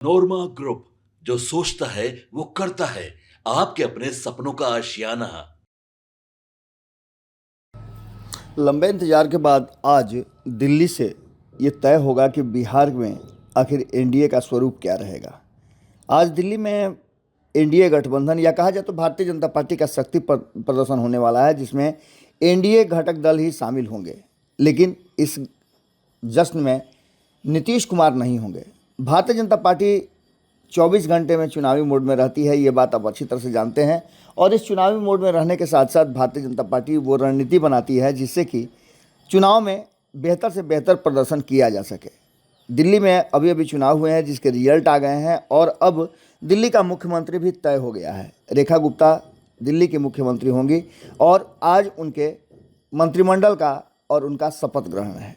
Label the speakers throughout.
Speaker 1: नोरमा group, जो सोचता है वो करता है। आपके अपने सपनों का आशियाना।
Speaker 2: लंबे इंतजार के बाद आज दिल्ली से ये तय होगा कि बिहार में आखिर एनडीए का स्वरूप क्या रहेगा। आज दिल्ली में एनडीए गठबंधन या कहा जाए तो भारतीय जनता पार्टी का शक्ति प्रदर्शन होने वाला है, जिसमें एनडीए घटक दल ही शामिल होंगे। लेकिन इस जश्न में नीतीश कुमार नहीं होंगे। भारतीय जनता पार्टी 24 घंटे में चुनावी मोड में रहती है, ये बात आप अच्छी तरह से जानते हैं। और इस चुनावी मोड में रहने के साथ साथ भारतीय जनता पार्टी वो रणनीति बनाती है जिससे कि चुनाव में बेहतर से बेहतर प्रदर्शन किया जा सके। दिल्ली में अभी अभी चुनाव हुए हैं जिसके रिजल्ट आ गए हैं और अब दिल्ली का मुख्यमंत्री भी तय हो गया है। रेखा गुप्ता दिल्ली की मुख्यमंत्री होंगी और आज उनके मंत्रिमंडल का और उनका शपथ ग्रहण है।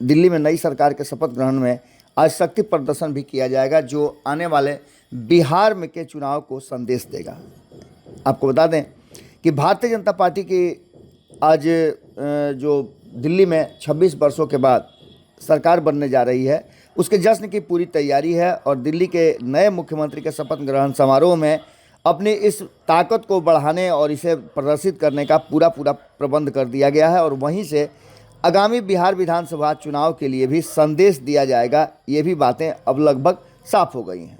Speaker 2: दिल्ली में नई सरकार के शपथ ग्रहण में आज शक्ति प्रदर्शन भी किया जाएगा, जो आने वाले बिहार में के चुनाव को संदेश देगा। आपको बता दें कि भारतीय जनता पार्टी की आज जो दिल्ली में 26 वर्षों के बाद सरकार बनने जा रही है, उसके जश्न की पूरी तैयारी है और दिल्ली के नए मुख्यमंत्री के शपथ ग्रहण समारोह में अपनी इस ताकत को बढ़ाने और इसे प्रदर्शित करने का पूरा प्रबंध कर दिया गया है। और वहीं से आगामी बिहार विधानसभा चुनाव के लिए भी संदेश दिया जाएगा। ये भी बातें अब लगभग साफ हो गई हैं।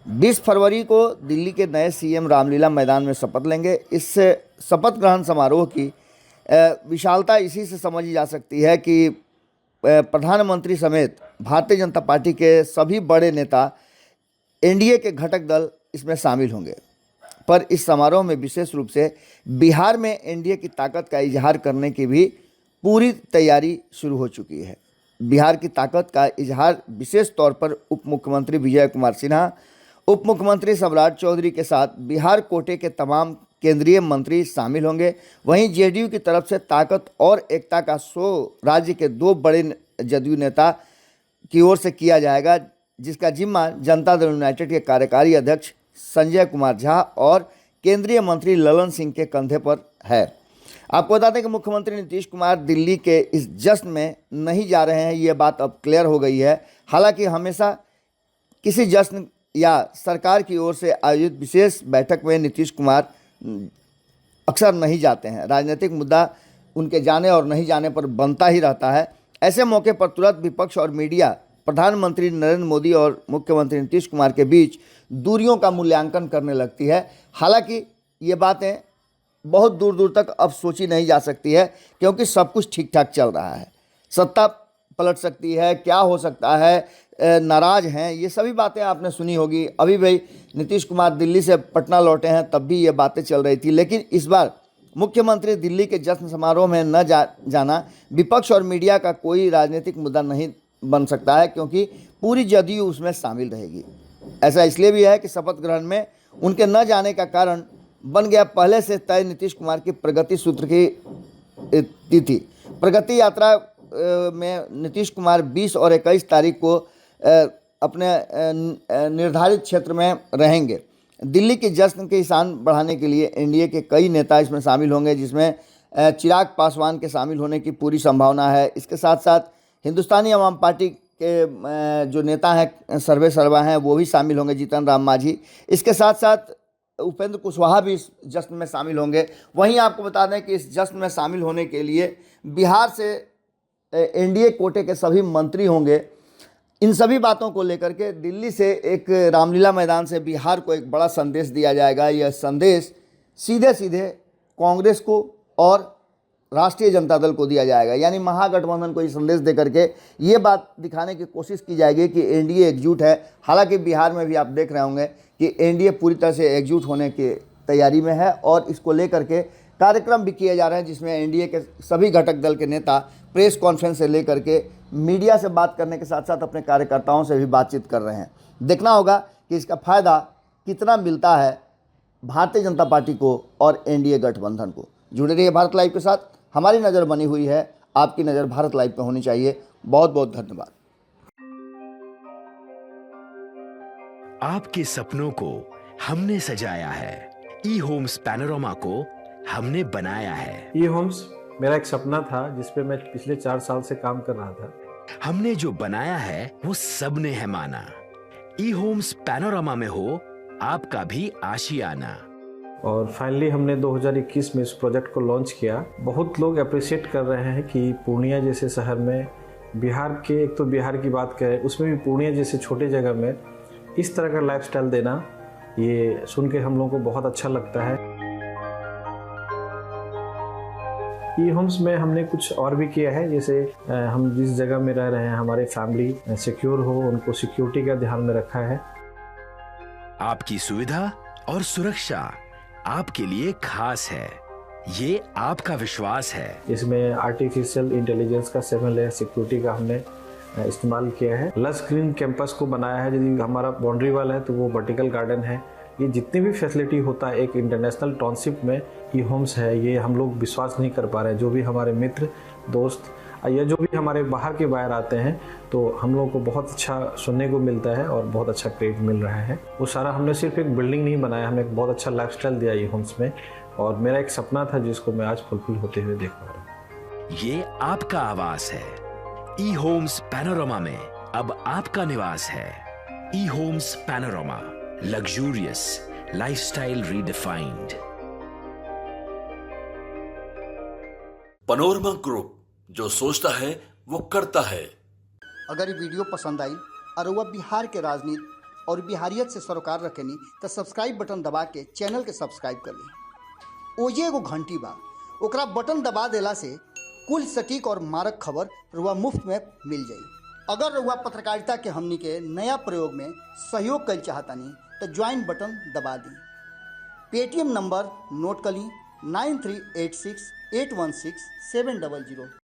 Speaker 2: 20 फरवरी को दिल्ली के नए सीएम रामलीला मैदान में शपथ लेंगे। इस शपथ ग्रहण समारोह की विशालता इसी से समझी जा सकती है कि प्रधानमंत्री समेत भारतीय जनता पार्टी के सभी बड़े नेता एनडीए के घटक दल इसमें शामिल होंगे। पर इस समारोह में विशेष रूप से बिहार में एनडीए की ताकत का इजहार करने की भी पूरी तैयारी शुरू हो चुकी है। बिहार की ताकत का इजहार विशेष तौर पर उप मुख्यमंत्री विजय कुमार सिन्हा, उप मुख्यमंत्री सम्राट चौधरी के साथ बिहार कोटे के तमाम केंद्रीय मंत्री शामिल होंगे। वहीं जेडीयू की तरफ से ताकत और एकता का शो राज्य के 2 बड़े जदयू नेता की ओर से किया जाएगा, जिसका जिम्मा जनता दल यूनाइटेड के कार्यकारी अध्यक्ष संजय कुमार झा और केंद्रीय मंत्री ललन सिंह के कंधे पर है। आपको बता दें कि मुख्यमंत्री नीतीश कुमार दिल्ली के इस जश्न में नहीं जा रहे हैं, ये बात अब क्लियर हो गई है। हालांकि हमेशा किसी जश्न या सरकार की ओर से आयोजित विशेष बैठक में नीतीश कुमार अक्सर नहीं जाते हैं। राजनीतिक मुद्दा उनके जाने और नहीं जाने पर बनता ही रहता है। ऐसे मौके पर तुरंत विपक्ष और मीडिया प्रधानमंत्री नरेंद्र मोदी और मुख्यमंत्री नीतीश कुमार के बीच दूरियों का मूल्यांकन करने लगती है। हालांकि ये बातें बहुत दूर दूर तक अब सोची नहीं जा सकती है, क्योंकि सब कुछ ठीक ठाक चल रहा है। सत्ता पलट सकती है, क्या हो सकता है, नाराज हैं, ये सभी बातें आपने सुनी होगी। अभी भाई नीतीश कुमार दिल्ली से पटना लौटे हैं, तब भी ये बातें चल रही थी। लेकिन इस बार मुख्यमंत्री दिल्ली के जश्न समारोह में न जाना विपक्ष और मीडिया का कोई राजनीतिक मुद्दा नहीं बन सकता है, क्योंकि पूरी जदयू उसमें शामिल रहेगी। ऐसा इसलिए भी है कि शपथ ग्रहण में उनके न जाने का कारण बन गया पहले से तय नीतीश कुमार की प्रगति सूत्र की तिथि। प्रगति यात्रा में नीतीश कुमार 20 और 21 तारीख को अपने निर्धारित क्षेत्र में रहेंगे। दिल्ली के जश्न के शान बढ़ाने के लिए एनडीए के कई नेता इसमें शामिल होंगे, जिसमें चिराग पासवान के शामिल होने की पूरी संभावना है। इसके साथ साथ हिंदुस्तानी अवाम पार्टी के जो नेता हैं सर्वे सर्वा हैं वो भी शामिल होंगे, जीतन राम मांझी। इसके साथ साथ उपेंद्र कुशवाहा भी इस जश्न में शामिल होंगे। वहीं आपको बता दें कि इस जश्न में शामिल होने के लिए बिहार से एनडीए कोटे के सभी मंत्री होंगे। इन सभी बातों को लेकर के दिल्ली से एक रामलीला मैदान से बिहार को एक बड़ा संदेश दिया जाएगा। यह संदेश सीधे सीधे कांग्रेस को और राष्ट्रीय जनता दल को दिया जाएगा, यानी महागठबंधन को ये संदेश दे करके ये बात दिखाने की कोशिश की जाएगी कि एनडीए एकजुट है। हालांकि बिहार में भी आप देख रहे होंगे कि एनडीए पूरी तरह से एकजुट होने की तैयारी में है और इसको लेकर के कार्यक्रम भी किए जा रहे हैं, जिसमें एनडीए के सभी घटक दल के नेता प्रेस कॉन्फ्रेंस से लेकर के मीडिया से बात करने के साथ साथ अपने कार्यकर्ताओं से भी बातचीत कर रहे हैं। देखना होगा कि इसका फ़ायदा कितना मिलता है भारतीय जनता पार्टी को और एनडीए गठबंधन को। जुड़े रहिए भारत लाइव के साथ। हमारी नज़र बनी हुई है, आपकी नज़र भारत लाइव पर होनी चाहिए। बहुत बहुत धन्यवाद।
Speaker 3: आपके सपनों को हमने सजाया है, ई होम्स पैनोरामा को हमने बनाया है।
Speaker 4: ई होम्स मेरा एक सपना था जिस पे मैं पिछले 4 साल से काम कर रहा था।
Speaker 3: हमने जो बनाया है वो सबने है माना। ई होम्स पैनोरामा में हो आपका भी आशियाना।
Speaker 4: और फाइनली हमने 2021 में इस प्रोजेक्ट को लॉन्च किया। बहुत लोग अप्रिशिएट कर रहे हैं कि पूर्णिया जैसे शहर में, बिहार के, एक तो बिहार की बात करें उसमें भी पूर्णिया जैसे छोटे जगह में इस तरह का लाइफस्टाइल देना, ये सुन के हम लोगों को बहुत अच्छा लगता है। ई होम्स में हमने कुछ और भी किया है, जैसे हम जिस जगह में रह रहे हैं हमारे फैमिली सिक्योर हो, उनको सिक्योरिटी का ध्यान में रखा है।
Speaker 3: आपकी सुविधा और सुरक्षा आपके लिए खास है, ये आपका विश्वास है।
Speaker 4: इसमें आर्टिफिशियल इंटेलिजेंस का 7 लेयर सिक्योरिटी का हमने इस्तेमाल किया है। लस ग्रीन कैंपस को बनाया है। यदि हमारा बाउंड्री वाल है तो वो वर्टिकल गार्डन है। ये जितनी भी फैसिलिटी होता है एक इंटरनेशनल टाउनशिप में, ई होम्स है, ये हम लोग विश्वास नहीं कर पा रहे हैं। जो भी हमारे मित्र दोस्त या जो भी हमारे बाहर के बाहर आते हैं तो हम लोगों को बहुत अच्छा सुनने को मिलता है और बहुत अच्छा क्रेडिट मिल रहा है। वो सारा हमने सिर्फ एक बिल्डिंग नहीं बनाया, हमें एक बहुत अच्छा लाइफस्टाइल दिया ई होम्स में, और मेरा एक सपना था जिसको मैं आज फुलफिल होते हुए देख पा रहा हूँ।
Speaker 3: ये आपका आवास है। ई होम्स पैनोरामा में अब आपका निवास है। ई homes Panorama, luxurious lifestyle redefined.
Speaker 1: Panorama Group, जो सोचता है वो करता है।
Speaker 2: अगर ये वीडियो पसंद आई और वह बिहार के राजनीति और बिहारियत से सरोकार रखेनी तो सब्सक्राइब बटन दबा के चैनल के सब्सक्राइब कर ली। ओजे एगो घंटी बा, ओकरा बटन दबा देला से कुल सटीक और मारक खबर रुआ मुफ्त में मिल जाई। अगर रुआ पत्रकारिता के हमनी के नया प्रयोग में सहयोग कर चाहतानी तो ज्वाइन बटन दबा दी। पेटीएम नंबर नोट कर ली 9386816700।